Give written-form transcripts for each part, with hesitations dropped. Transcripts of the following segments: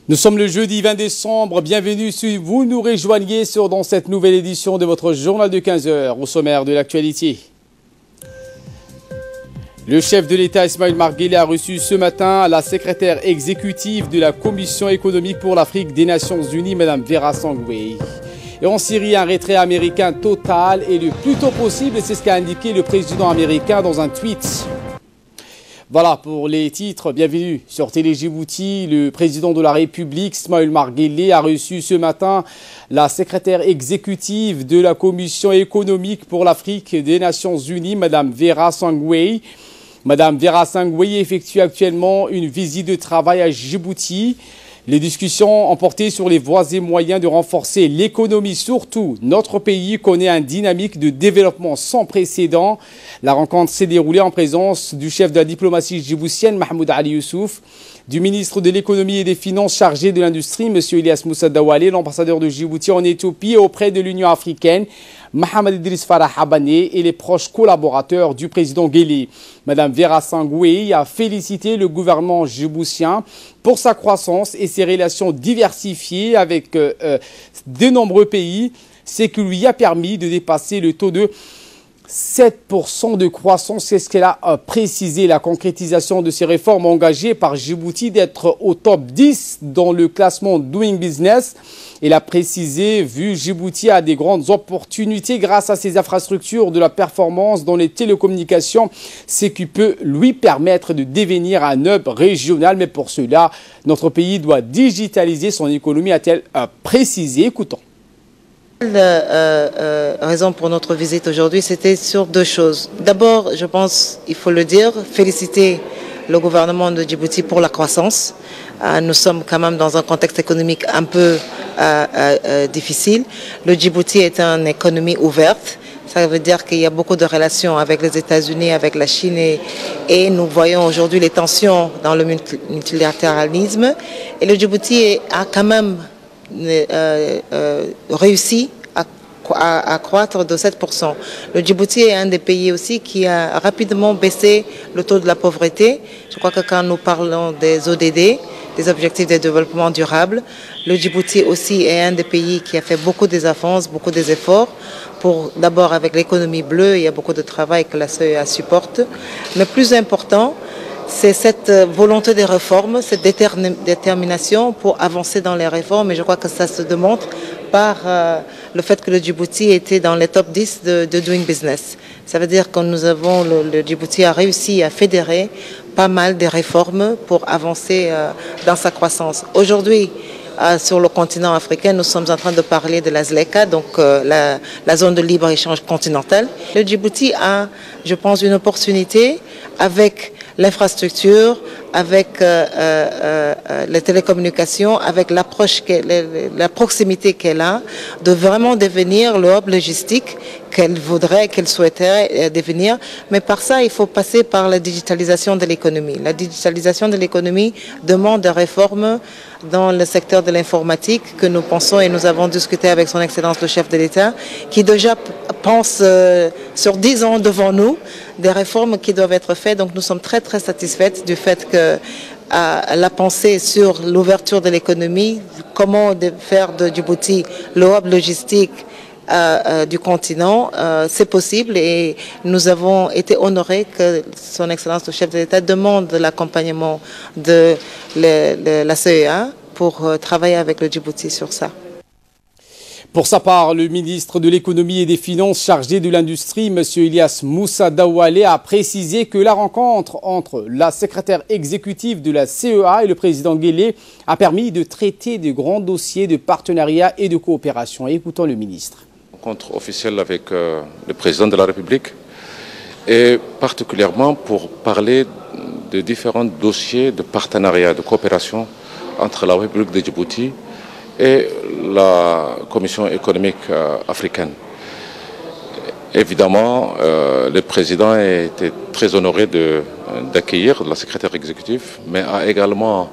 Nous sommes le jeudi 20 décembre, bienvenue si vous nous rejoignez dans cette nouvelle édition de votre journal de 15 heures au sommaire de l'actualité. Le chef de l'État Ismaël Omar Guelleh a reçu ce matin la secrétaire exécutive de la Commission économique pour l'Afrique des Nations Unies, Mme Vera Sangway. Et en Syrie, un retrait américain total et le plus tôt possible, c'est ce qu'a indiqué le président américain dans un tweet. Voilà pour les titres. Bienvenue sur Télé Djibouti. Le président de la République, Ismaël Omar Guelleh, a reçu ce matin la secrétaire exécutive de la Commission économique pour l'Afrique des Nations Unies, Mme Vera Sangway. Mme Vera Sangway effectue actuellement une visite de travail à Djibouti. Les discussions ont porté sur les voies et moyens de renforcer l'économie. Surtout, notre pays connaît une dynamique de développement sans précédent. La rencontre s'est déroulée en présence du chef de la diplomatie djiboutienne, Mahmoud Ali Youssouf, du ministre de l'économie et des finances chargé de l'industrie, M. Ilyas Moussa Dawalé, l'ambassadeur de Djibouti en Éthiopie auprès de l'Union africaine, Mohamed Idriss Farah Habané et les proches collaborateurs du président Guelleh. Mme Vera Sangway a félicité le gouvernement djiboutien pour sa croissance et ses relations diversifiées avec de nombreux pays, ce qui lui a permis de dépasser le taux de 7% de croissance. C'est ce qu'elle a précisé. La concrétisation de ces réformes engagées par Djibouti d'être au top 10 dans le classement Doing Business. Elle a précisé, vu Djibouti a des grandes opportunités grâce à ses infrastructures de la performance dans les télécommunications, ce qui peut lui permettre de devenir un hub régional. Mais pour cela, notre pays doit digitaliser son économie, a-t-elle précisé. Écoutons. La raison pour notre visite aujourd'hui, c'était sur deux choses. D'abord, je pense, il faut le dire, féliciter le gouvernement de Djibouti pour la croissance. Nous sommes quand même dans un contexte économique un peu difficile. Le Djibouti est une économie ouverte. Ça veut dire qu'il y a beaucoup de relations avec les États-Unis, avec la Chine et nous voyons aujourd'hui les tensions dans le multilatéralisme. Et le Djibouti a quand même réussi à croître de 7%. Le Djibouti est un des pays aussi qui a rapidement baissé le taux de la pauvreté. Je crois que quand nous parlons des ODD, des objectifs de développement durable, le Djibouti aussi est un des pays qui a fait beaucoup des avances, beaucoup des efforts. Pour d'abord avec l'économie bleue, il y a beaucoup de travail que la CEA supporte. Mais plus important, c'est cette volonté de réforme, cette détermination pour avancer dans les réformes. Et je crois que ça se démontre par le fait que le Djibouti était dans les top 10 de Doing Business. Ça veut dire que le Djibouti a réussi à fédérer pas mal de réformes pour avancer dans sa croissance. Aujourd'hui, sur le continent africain, nous sommes en train de parler de la ZLECA, donc la zone de libre-échange continentale. Le Djibouti a, je pense, une opportunité avec l'infrastructure, avec les télécommunications, avec l'approche, la proximité qu'elle a, de vraiment devenir le hub logistique qu'elle voudrait, qu'elle souhaiterait devenir. Mais par ça, il faut passer par la digitalisation de l'économie. La digitalisation de l'économie demande des réformes dans le secteur de l'informatique que nous pensons et nous avons discuté avec son Excellence le chef de l'État qui déjà pense sur 10 ans devant nous des réformes qui doivent être faites. Donc nous sommes très très satisfaites du fait que la pensée sur l'ouverture de l'économie, comment faire de Djibouti le hub logistique du continent, c'est possible et nous avons été honorés que son Excellence le chef de l'État demande l'accompagnement de la CEA pour travailler avec le Djibouti sur ça. Pour sa part, le ministre de l'économie et des finances chargé de l'industrie, M. Ilyas Moussa Dawalé, a précisé que la rencontre entre la secrétaire exécutive de la CEA et le président Guelleh a permis de traiter de grands dossiers de partenariat et de coopération. Écoutons le ministre. Rencontre officielle avec le président de la République et particulièrement pour parler de différents dossiers de partenariat, de coopération entre la République de Djibouti et la Commission économique africaine. Évidemment, le président a été très honoré d'accueillir la secrétaire exécutive, mais a également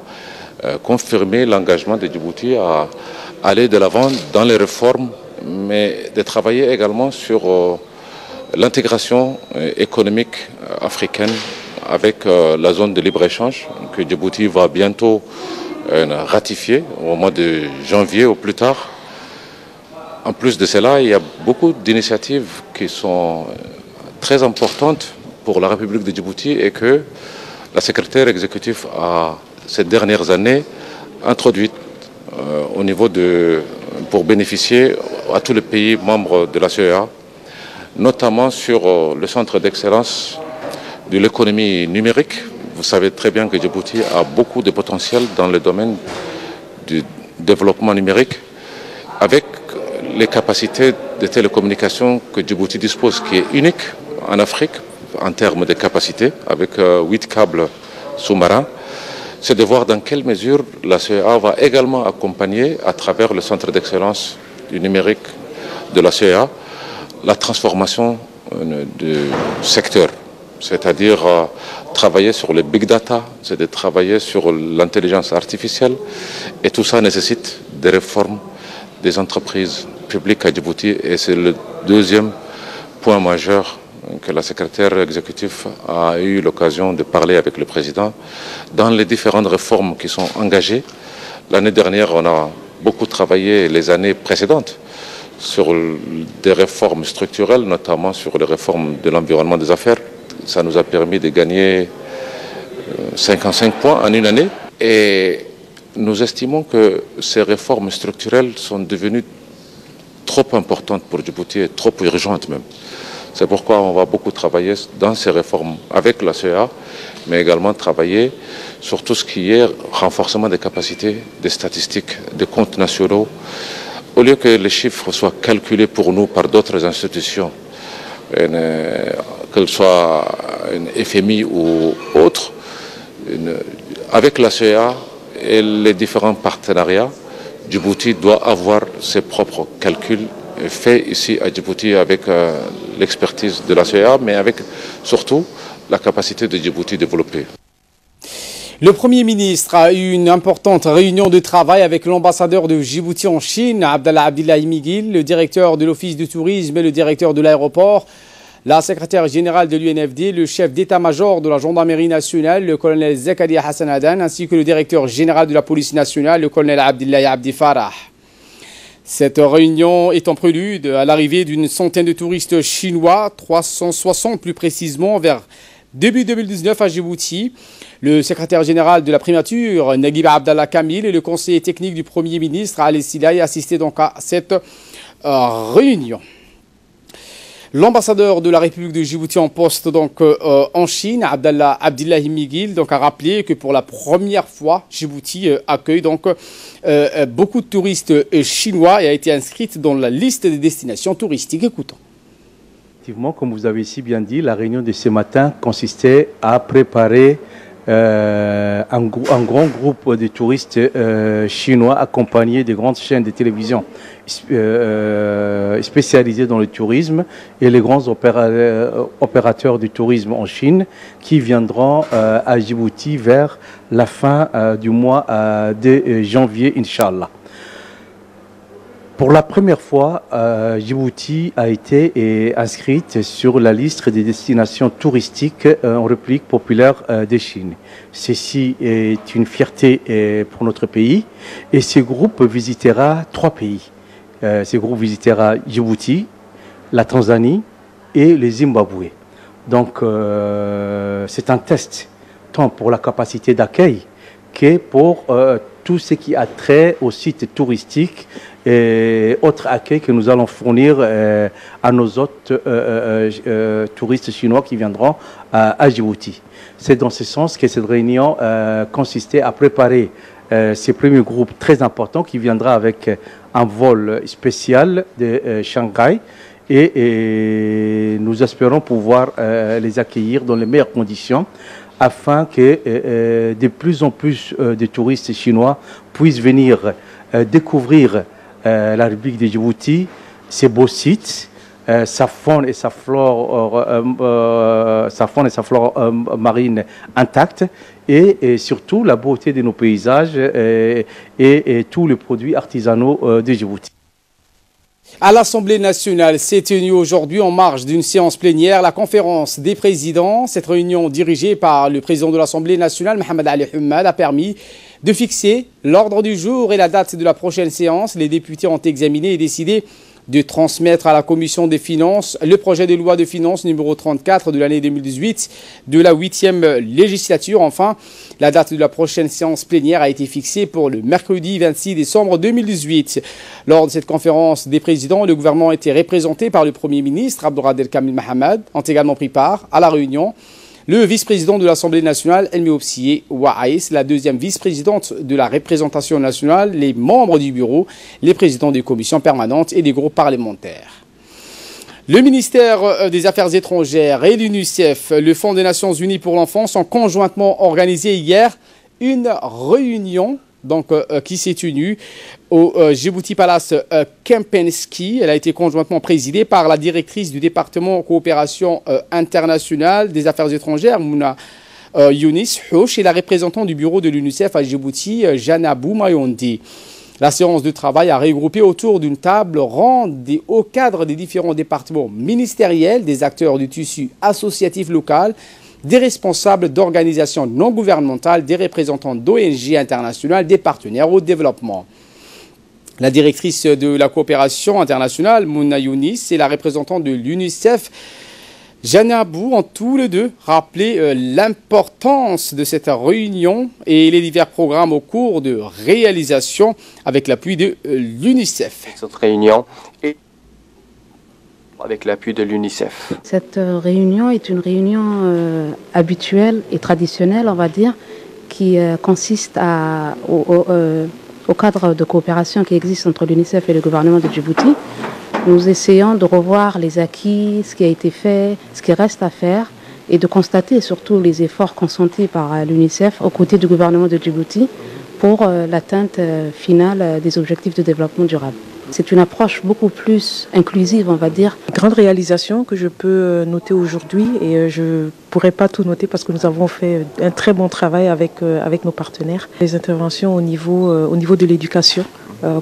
confirmé l'engagement de Djibouti à aller de l'avant dans les réformes, mais de travailler également sur l'intégration économique africaine avec la zone de libre-échange que Djibouti va bientôt ratifié au mois de janvier au plus tard. En plus de cela, il y a beaucoup d'initiatives qui sont très importantes pour la République de Djibouti et que la secrétaire exécutive a, ces dernières années, introduites au niveau pour bénéficier à tous les pays membres de la CEA, notamment sur le centre d'excellence de l'économie numérique. Vous savez très bien que Djibouti a beaucoup de potentiel dans le domaine du développement numérique, avec les capacités de télécommunication que Djibouti dispose, qui est unique en Afrique en termes de capacité, avec 8 câbles sous-marins. C'est de voir dans quelle mesure la CEA va également accompagner, à travers le centre d'excellence du numérique de la CEA, la transformation du secteur. C'est-à-dire travailler sur les big data, c'est de travailler sur l'intelligence artificielle. Et tout ça nécessite des réformes des entreprises publiques à Djibouti. Et c'est le deuxième point majeur que la secrétaire exécutive a eu l'occasion de parler avec le président dans les différentes réformes qui sont engagées. L'année dernière, on a beaucoup travaillé les années précédentes sur des réformes structurelles, notamment sur les réformes de l'environnement des affaires. Ça nous a permis de gagner 55 points en une année. Et nous estimons que ces réformes structurelles sont devenues trop importantes pour Djibouti et trop urgentes même. C'est pourquoi on va beaucoup travailler dans ces réformes avec la CEA, mais également travailler sur tout ce qui est renforcement des capacités, des statistiques, des comptes nationaux. Au lieu que les chiffres soient calculés pour nous par d'autres institutions, qu'elles soient une FMI ou autre, avec la CEA et les différents partenariats, Djibouti doit avoir ses propres calculs faits ici à Djibouti avec l'expertise de la CEA, mais avec surtout la capacité de Djibouti développée. Le Premier ministre a eu une importante réunion de travail avec l'ambassadeur de Djibouti en Chine, Abdallah Abdillahi Miguel, le directeur de l'Office du tourisme et le directeur de l'aéroport, la secrétaire générale de l'UNFD, le chef d'état-major de la gendarmerie nationale, le colonel Zakaria Hassan Adan, ainsi que le directeur général de la police nationale, le colonel Abdillahi Abdi Farah. Cette réunion est en prélude à l'arrivée d'une centaine de touristes chinois, 360 plus précisément, vers début 2019 à Djibouti. Le secrétaire général de la primature, Naguib Abdallah Kamil, et le conseiller technique du Premier ministre, Ali Silaï, assistaient donc à cette réunion. L'ambassadeur de la République de Djibouti en poste donc, en Chine, Abdallah Abdillahi Miguel, donc, a rappelé que pour la première fois, Djibouti accueille donc, beaucoup de touristes chinois et a été inscrite dans la liste des destinations touristiques. Écoutons. Effectivement, comme vous avez si bien dit, la réunion de ce matin consistait à préparer un grand groupe de touristes chinois accompagnés de grandes chaînes de télévision spécialisées dans le tourisme et les grands opérateurs du tourisme en Chine qui viendront à Djibouti vers la fin du mois de janvier, Inch'Allah. Pour la première fois, Djibouti a été inscrite sur la liste des destinations touristiques en République populaire de Chine. Ceci est une fierté pour notre pays et ce groupe visitera 3 pays. Ce groupe visitera Djibouti, la Tanzanie et le Zimbabwe. Donc c'est un test tant pour la capacité d'accueil que pour tout ce qui a trait aux sites touristiques et autres accueils que nous allons fournir à nos autres touristes chinois qui viendront à Djibouti. C'est dans ce sens que cette réunion consistait à préparer ce premier groupe très important qui viendra avec un vol spécial de Shanghai et nous espérons pouvoir les accueillir dans les meilleures conditions afin que de plus en plus de touristes chinois puissent venir découvrir la République de Djibouti, ses beaux sites, sa faune et sa flore marine intacte et surtout la beauté de nos paysages et tous les produits artisanaux de Djibouti. À l'Assemblée nationale s'est tenue aujourd'hui en marge d'une séance plénière la conférence des présidents. Cette réunion dirigée par le président de l'Assemblée nationale, Mohamed Ali Hammad, a permis de fixer l'ordre du jour et la date de la prochaine séance. Les députés ont examiné et décidé de transmettre à la Commission des finances le projet de loi de finances numéro 34 de l'année 2018 de la 8e législature. Enfin, la date de la prochaine séance plénière a été fixée pour le mercredi 26 décembre 2018. Lors de cette conférence des présidents, le gouvernement était représenté par le Premier ministre, Abdelkader Kamil Mahamad, ont également pris part à la réunion le vice-président de l'Assemblée nationale, Elmi Opsié Ouaïs, la deuxième vice-présidente de la représentation nationale, les membres du bureau, les présidents des commissions permanentes et des groupes parlementaires. Le ministère des Affaires étrangères et l'UNICEF, le Fonds des Nations Unies pour l'enfance, ont conjointement organisé hier une réunion qui s'est tenue au Djibouti Palace Kempinski. Elle a été conjointement présidée par la directrice du département coopération internationale des affaires étrangères, Mouna Younis Houch, et la représentante du bureau de l'UNICEF à Djibouti, Janabou Mayondi. La séance de travail a regroupé autour d'une table ronde des hauts cadres des différents départements ministériels, des acteurs du tissu associatif local, des responsables d'organisations non gouvernementales, des représentants d'ONG internationales, des partenaires au développement. La directrice de la coopération internationale, Mouna Younis, et la représentante de l'UNICEF, Janabou, ont tous les deux rappelé l'importance de cette réunion et les divers programmes au cours de réalisation avec l'appui de l'UNICEF. Cette réunion est avec l'appui de l'UNICEF. Cette réunion est une réunion habituelle et traditionnelle, on va dire, qui consiste au cadre de coopération qui existe entre l'UNICEF et le gouvernement de Djibouti. Nous essayons de revoir les acquis, ce qui a été fait, ce qui reste à faire, et de constater surtout les efforts consentis par l'UNICEF aux côtés du gouvernement de Djibouti pour l'atteinte finale des objectifs de développement durable. C'est une approche beaucoup plus inclusive, on va dire. Grande réalisation que je peux noter aujourd'hui, et je ne pourrais pas tout noter parce que nous avons fait un très bon travail avec nos partenaires. Les interventions au niveau de l'éducation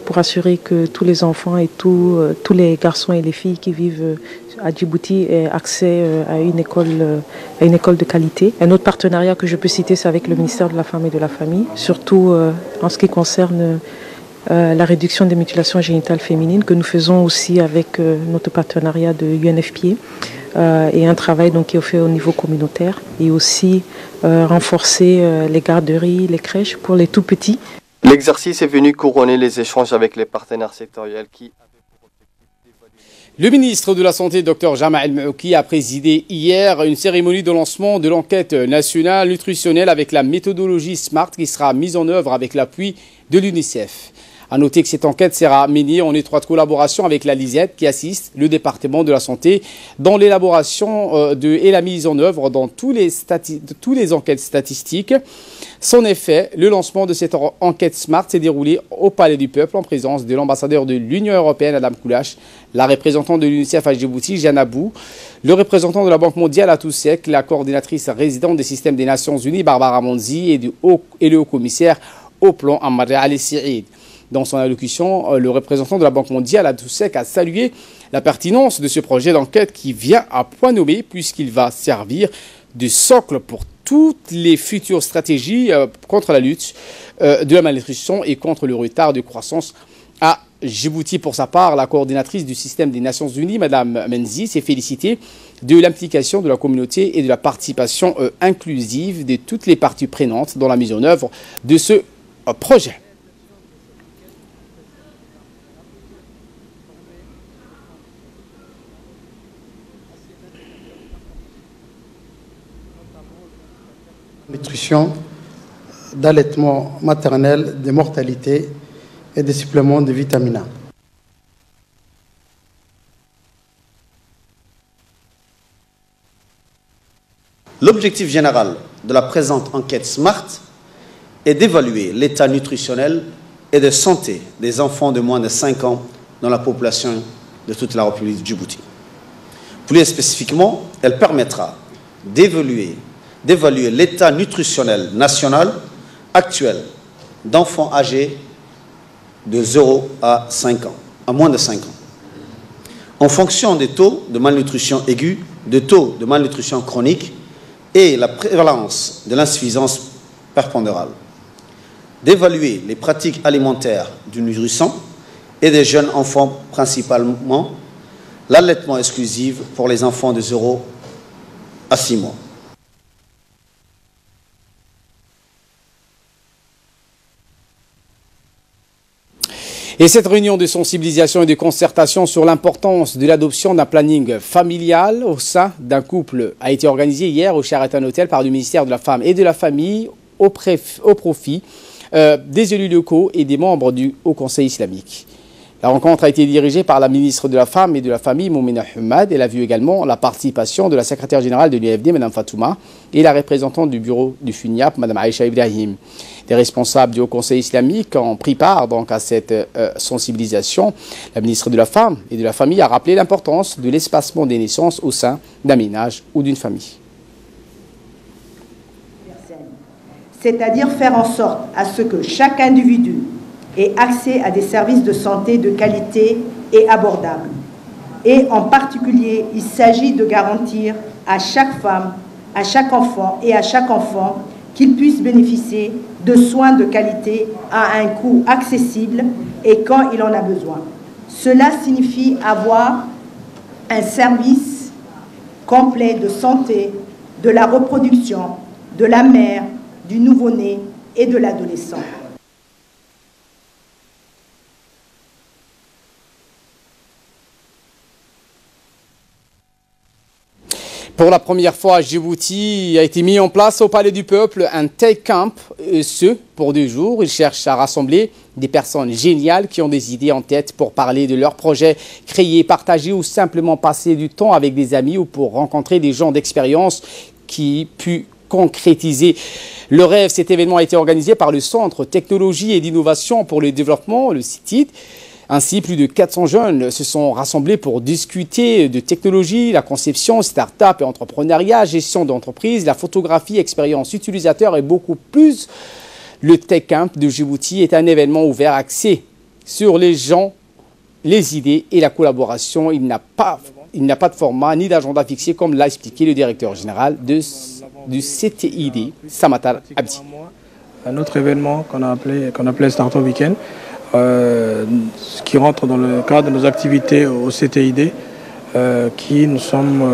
pour assurer que tous les enfants et tous les garçons et les filles qui vivent à Djibouti aient accès à une école de qualité. Un autre partenariat que je peux citer, c'est avec le ministère de la Femme et de la Famille, surtout en ce qui concerne la réduction des mutilations génitales féminines que nous faisons aussi avec notre partenariat de UNFPA et un travail donc, qui est fait au niveau communautaire et aussi renforcer les garderies, les crèches pour les tout petits. L'exercice est venu couronner les échanges avec les partenaires sectoriels qui avaient pour objectif d'évaluer. Le ministre de la Santé, Dr Jamal El-Maouki, a présidé hier une cérémonie de lancement de l'enquête nationale nutritionnelle avec la méthodologie SMART qui sera mise en œuvre avec l'appui de l'UNICEF. A noter que cette enquête sera menée en étroite collaboration avec la LISET qui assiste le département de la santé dans l'élaboration et la mise en œuvre dans tous les enquêtes statistiques. Son effet, le lancement de cette enquête SMART s'est déroulé au Palais du Peuple en présence de l'ambassadeur de l'Union européenne, Adam Koulash, la représentante de l'UNICEF à Djibouti, Janabou, le représentant de la Banque mondiale à Toussek, la coordinatrice résidente des systèmes des Nations Unies, Barbara Monzi, et le haut-commissaire au plan, Amadou Ali Saïd. Dans son allocution, le représentant de la Banque mondiale à Toussek a salué la pertinence de ce projet d'enquête qui vient à point nommé puisqu'il va servir de socle pour toutes les futures stratégies contre la lutte de la malnutrition et contre le retard de croissance à Djibouti. Pour sa part, la coordinatrice du système des Nations Unies, Mme Menzi, s'est félicitée de l'implication de la communauté et de la participation inclusive de toutes les parties prenantes dans la mise en œuvre de ce projet. Nutrition, d'allaitement maternel, de mortalité et des suppléments de vitamines A. L'objectif général de la présente enquête SMART est d'évaluer l'état nutritionnel et de santé des enfants de moins de 5 ans dans la population de toute la République de Djibouti. Plus spécifiquement, elle permettra d'évaluer l'état nutritionnel national actuel d'enfants âgés de 0 à 5 ans, à moins de 5 ans, en fonction des taux de malnutrition aiguë, des taux de malnutrition chronique et la prévalence de l'insuffisance prépondérale. d'évaluer les pratiques alimentaires du nourrisson et des jeunes enfants, principalement l'allaitement exclusif pour les enfants de 0 à 6 mois. Et cette réunion de sensibilisation et de concertation sur l'importance de l'adoption d'un planning familial au sein d'un couple a été organisée hier au Sheraton Hotel par le ministère de la Femme et de la Famille au profit des élus locaux et des membres du Haut Conseil islamique. La rencontre a été dirigée par la ministre de la Femme et de la Famille, Moumena Hamad. Elle a vu également la participation de la secrétaire générale de l'UFD, Mme Fatouma, et la représentante du bureau du FUNIAP, Mme Aïcha Ibrahim. Les responsables du Haut Conseil islamique ont pris part donc à cette sensibilisation. La ministre de la Femme et de la Famille a rappelé l'importance de l'espacement des naissances au sein d'un ménage ou d'une famille. C'est-à-dire faire en sorte à ce que chaque individu ait accès à des services de santé de qualité et abordables. Et en particulier, il s'agit de garantir à chaque femme, à chaque enfant et à chaque enfant qu'ils puissent bénéficier de soins de qualité à un coût accessible et quand il en a besoin. Cela signifie avoir un service complet de santé, de la reproduction, de la mère, du nouveau-né et de l'adolescent. Pour la première fois à Djibouti, a été mis en place au Palais du Peuple un Take Camp, ce pour 2 jours. Ils cherchent à rassembler des personnes géniales qui ont des idées en tête pour parler de leurs projets, créer, partager ou simplement passer du temps avec des amis ou pour rencontrer des gens d'expérience qui pu concrétiser le rêve. Cet événement a été organisé par le Centre Technologie et d'Innovation pour le Développement, le CITID. Ainsi, plus de 400 jeunes se sont rassemblés pour discuter de technologie, la conception, start-up et entrepreneuriat, gestion d'entreprise, la photographie, expérience utilisateur et beaucoup plus. Le Tech Camp de Djibouti est un événement ouvert axé sur les gens, les idées et la collaboration. Il n'a pas de format ni d'agenda fixé comme l'a expliqué le directeur général du CTID, Samatar Abdi. Un autre événement qu'on appelait Startup Weekend, qui rentre dans le cadre de nos activités au CTID, qui nous sommes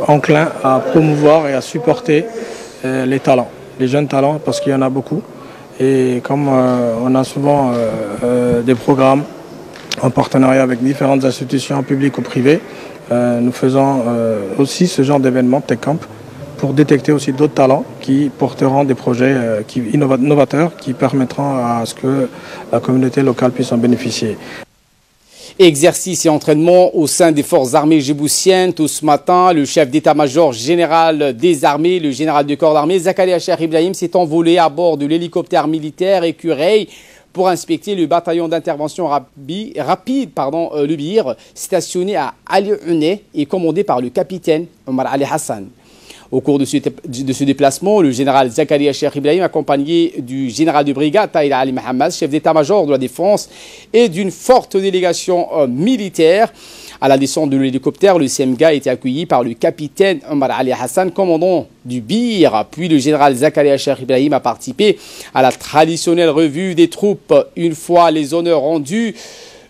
enclins à promouvoir et à supporter les talents, les jeunes talents, parce qu'il y en a beaucoup. Et comme on a souvent des programmes en partenariat avec différentes institutions publiques ou privées, nous faisons aussi ce genre d'événement Tech Camp pour détecter aussi d'autres talents qui porteront des projets novateurs qui permettront à ce que la communauté locale puisse en bénéficier. Exercice et entraînement au sein des forces armées djiboutiennes. Tout ce matin, le chef d'état-major général des armées, le général du corps d'armée, Zakaria Cheikh Ibrahim, s'est envolé à bord de l'hélicoptère militaire Écureuil pour inspecter le bataillon d'intervention rapide, le BIR, stationné à Ali Une et commandé par le capitaine Omar Ali Hassan. Au cours de ce déplacement, le général Zakaria Cheikh Ibrahim, accompagné du général de brigade Tahir Ali Mohamed, chef d'état-major de la défense, et d'une forte délégation militaire. À la descente de l'hélicoptère, le CMGA a été accueilli par le capitaine Omar Ali Hassan, commandant du BIR. Puis le général Zakaria Cheikh Ibrahim a participé à la traditionnelle revue des troupes. Une fois les honneurs rendus,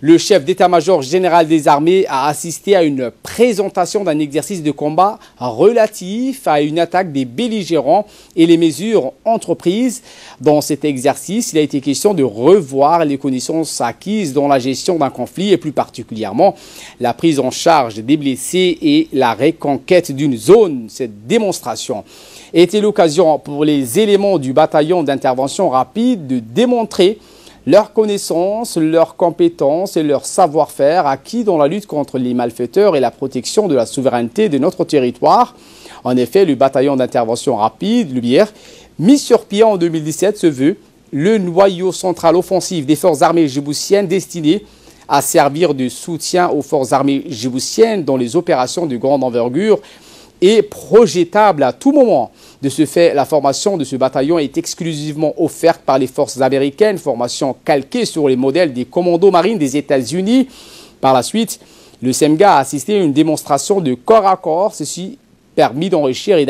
le chef d'état-major général des armées a assisté à une présentation d'un exercice de combat relatif à une attaque des belligérants et les mesures entreprises. Dans cet exercice, il a été question de revoir les connaissances acquises dans la gestion d'un conflit et plus particulièrement la prise en charge des blessés et la reconquête d'une zone. Cette démonstration était l'occasion pour les éléments du bataillon d'intervention rapide de démontrer leurs connaissances, leurs compétences et leur savoir-faire acquis dans la lutte contre les malfaiteurs et la protection de la souveraineté de notre territoire. En effet, le bataillon d'intervention rapide, le BIR, mis sur pied en 2017, se veut le noyau central offensif des forces armées djiboutiennes destiné à servir de soutien aux forces armées djiboutiennes dans les opérations de grande envergure et projetable à tout moment. De ce fait, la formation de ce bataillon est exclusivement offerte par les forces américaines, formation calquée sur les modèles des commandos marines des États-Unis. Par la suite, le CMGA a assisté à une démonstration de corps à corps, ceci permis d'enrichir et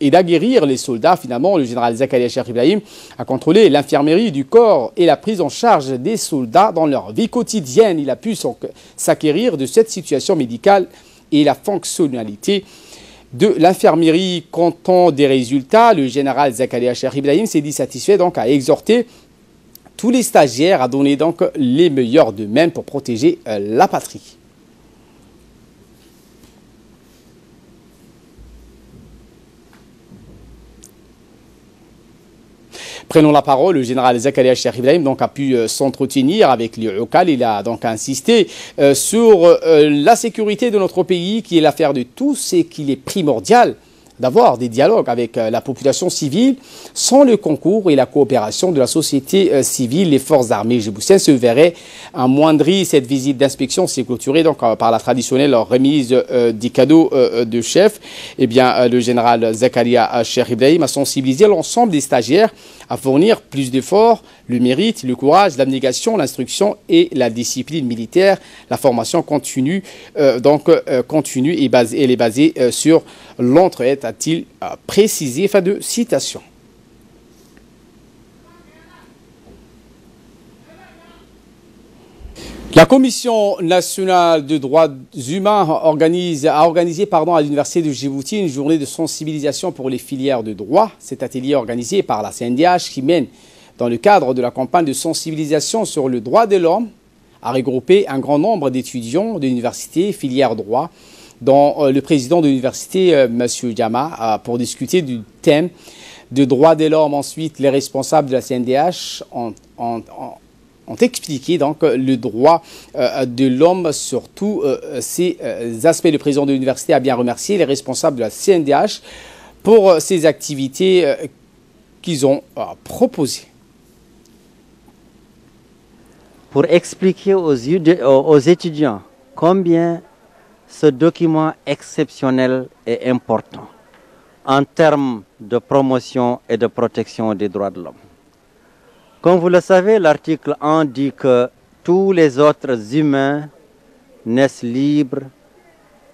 d'aguerrir les soldats. Finalement, le général Zakaria Cheikh Ibrahim a contrôlé l'infirmerie du corps et la prise en charge des soldats dans leur vie quotidienne. Il a pu s'acquérir de cette situation médicale et la fonctionnalité de l'infirmerie. Comptant des résultats, le général Zakaria Cheikh Ibrahim s'est dit satisfait, donc à exhorter tous les stagiaires à donner donc les meilleurs d'eux-mêmes pour protéger la patrie. Prenons la parole, le général Zakaria Cheikh Ibrahim donc, a pu s'entretenir avec l'UOCAL. Il a donc insisté sur la sécurité de notre pays, qui est l'affaire de tous et qu'il est primordial d'avoir des dialogues avec la population civile. Sans le concours et la coopération de la société civile, les forces armées djiboutiennes se verraient amoindries. Cette visite d'inspection s'est clôturée donc, par la traditionnelle remise des cadeaux de chef. Eh bien, le général Zakaria Cheikh Ibrahim a sensibilisé l'ensemble des stagiaires à fournir plus d'efforts, le mérite, le courage, l'abnégation, l'instruction et la discipline militaire. La formation continue, continue et elle est basée sur l'entraide, a-t-il précisé. Fin de citation. La Commission nationale de droits humains a organisé à l'Université de Djibouti une journée de sensibilisation pour les filières de droit. Cet atelier organisé par la CNDH, qui mène dans le cadre de la campagne de sensibilisation sur le droit de l'homme, a regroupé un grand nombre d'étudiants de l'université filière droit, dont le président de l'université, M. Diama, pour discuter du thème de droit de l'homme. Ensuite, les responsables de la CNDH ont expliqué donc le droit de l'homme sur tous ces aspects. Le président de l'université a bien remercié les responsables de la CNDH pour ces activités qu'ils ont proposées. Pour expliquer aux étudiants combien ce document exceptionnel est important en termes de promotion et de protection des droits de l'homme. Comme vous le savez, l'article 1 dit que tous les autres humains naissent libres,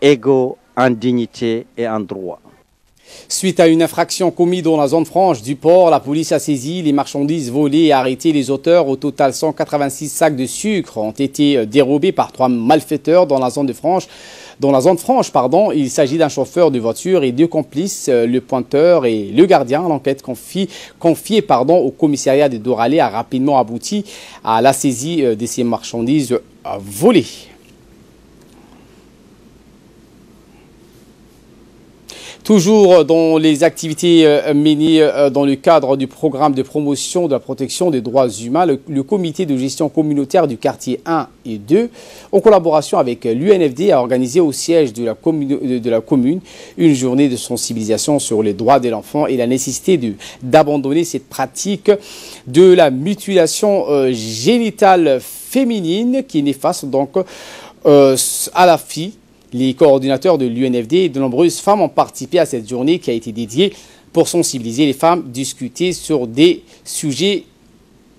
égaux en dignité et en droit. Suite à une infraction commise dans la zone franche du port, la police a saisi les marchandises volées et arrêté les auteurs. Au total, 186 sacs de sucre ont été dérobés par 3 malfaiteurs dans la zone franche. Il s'agit d'un chauffeur de voiture et 2 complices, le pointeur et le gardien. L'enquête confiée au commissariat de Doralé a rapidement abouti à la saisie de ces marchandises volées. Toujours dans les activités menées dans le cadre du programme de promotion de la protection des droits humains, le comité de gestion communautaire du quartier 1 et 2, en collaboration avec l'UNFD, a organisé au siège de la commune une journée de sensibilisation sur les droits de l'enfant et la nécessité d'abandonner cette pratique de la mutilation génitale féminine qui est néfaste donc à la fille. Les coordinateurs de l'UNFD et de nombreuses femmes ont participé à cette journée qui a été dédiée pour sensibiliser les femmes, discuter sur des sujets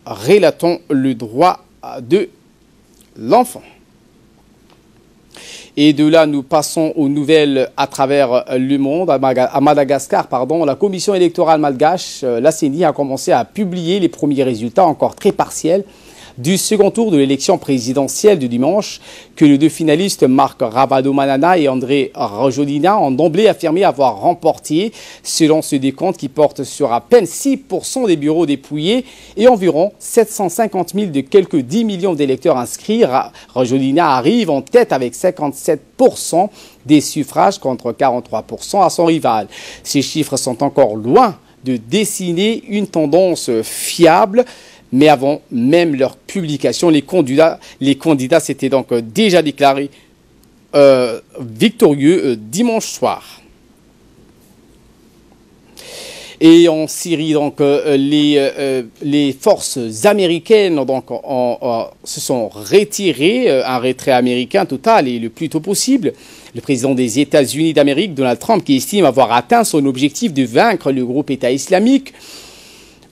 relatant le droit de l'enfant. Et de là, nous passons aux nouvelles à travers le monde. À Madagascar, la commission électorale malgache, la CENI, a commencé à publier les premiers résultats encore très partiels du second tour de l'élection présidentielle du dimanche, que les 2 finalistes Marc Rabadomanana et André Rajodina ont d'emblée affirmé avoir remporté, selon ce décompte qui porte sur à peine 6% des bureaux dépouillés et environ 750 000 de quelques 10 millions d'électeurs inscrits. Rajodina arrive en tête avec 57% des suffrages contre 43% à son rival. Ces chiffres sont encore loin de dessiner une tendance fiable. Mais avant même leur publication, les candidats s'étaient donc déjà déclarés victorieux dimanche soir. Et en Syrie, donc, les forces américaines donc, se sont retirées, un retrait américain total et le plus tôt possible. Le président des États-Unis d'Amérique, Donald Trump, qui estime avoir atteint son objectif de vaincre le groupe État islamique,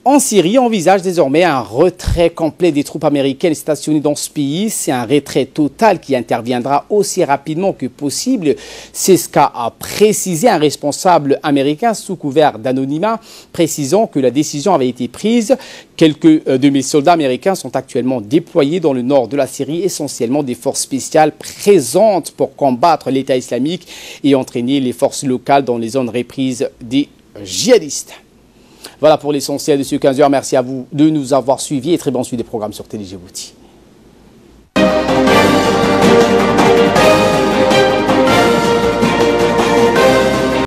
En Syrie, on envisage désormais un retrait complet des troupes américaines stationnées dans ce pays. C'est un retrait total qui interviendra aussi rapidement que possible. C'est ce qu'a précisé un responsable américain sous couvert d'anonymat, précisant que la décision avait été prise. Quelques de mes soldats américains sont actuellement déployés dans le nord de la Syrie, essentiellement des forces spéciales présentes pour combattre l'État islamique et entraîner les forces locales dans les zones reprises des djihadistes. Voilà pour l'essentiel de ce 15h. Merci à vous de nous avoir suivis et très bon suivi des programmes sur Télé Djibouti.